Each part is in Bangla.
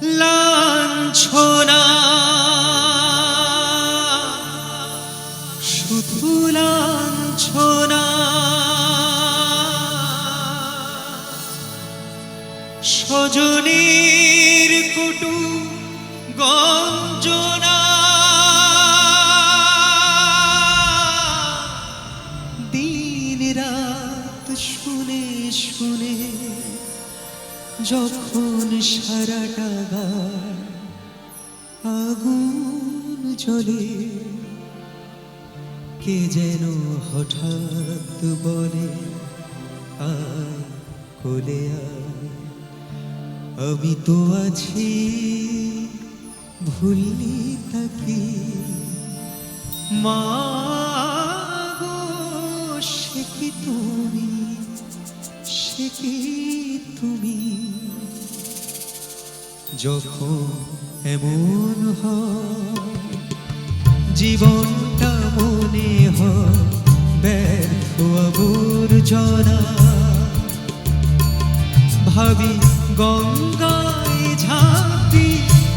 লাঞ্ছনা শুধু লাঞ্ছনা স্বজনের কটু গঞ্জনা দিন রাত শুনে শুনে যখন সারাটা গায় আগুন জ্বলে কে যেন হঠাৎ বলে আয় কোলে আয় আমি তো আছি ভুললি তাকি মা গো সে কি তুমি সে কি তুমি যখন এমন হয় জীবনটা মনে হয় ব্যর্থ আবর্জনা ভাবি গঙ্গায় ঝাঁপি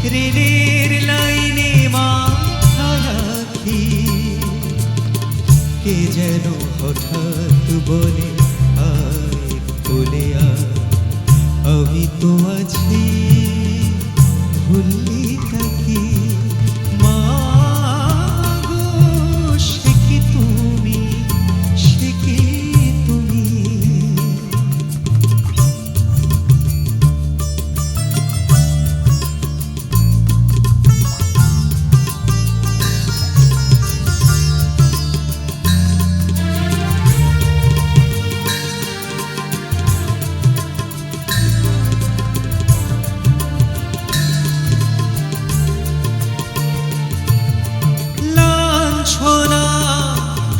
রেলের লাইনে মাথা রাখি কে যেন হঠাৎ বলে আয় কোলে আয় আমি তো আছি ভুললি তাকি মা গো সে কি তুমি সে কি তুমি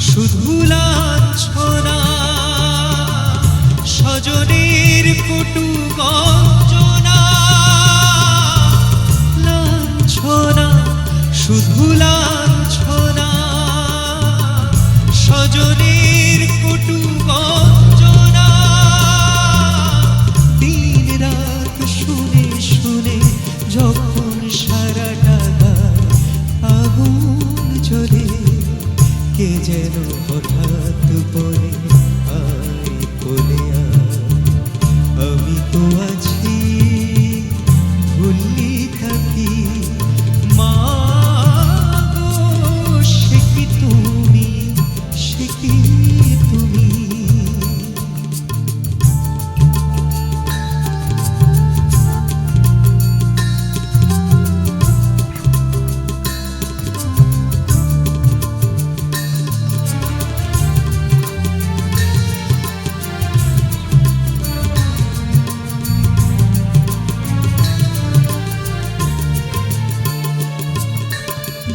শুধু লাঞ্ছনা স্বজনের কটু গঞ্জনা লাঞ্ছনা শুধু লাঞ্ছনা স্বজনের কটু গঞ্জনা দিন রাত শুনে শুনে যখন সারাটা গায় আগুন জ্বলে কে যেন হঠাৎ বলে আয় কোলে আয় আমি তো আছি ভুললি থাকি মা গো সে কি তুমি সে কি তুমি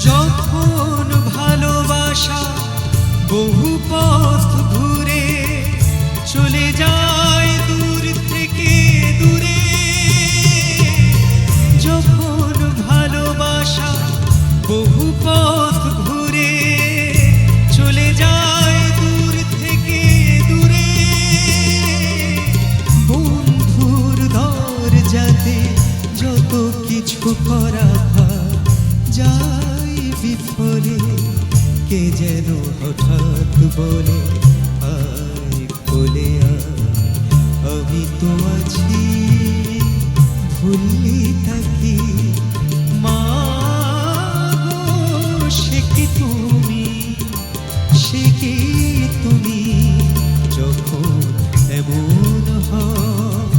যখন ভালোবাসা বহু পথ ঘুরে চলে যায় দূর থেকে দূরে যখন ভালোবাসা বহু পথ ঘুরে চলে যায় দূর থেকে দূরে বন্ধুর দরজাতে যত কিছু করা যায় বিফলে কে যেন হঠাৎ বলে আয় কোলে আয় আমি তো আছি ভুললি তাকি মা গো সে কি তুমি সে কি তুমি যখন এমন হয়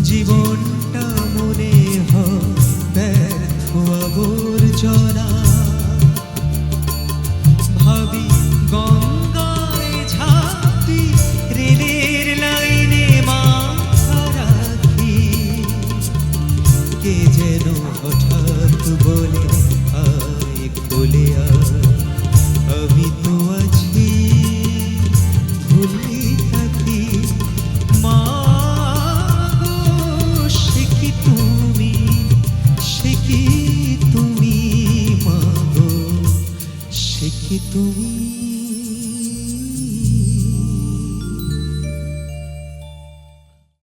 জীবনটা মনে হয় ব্যর্থ আবর্জনা ভাবি গঙ্গায় ঝাঁপি রেলের লাইনে মাথা রাখি কে যেন হঠাৎ বলে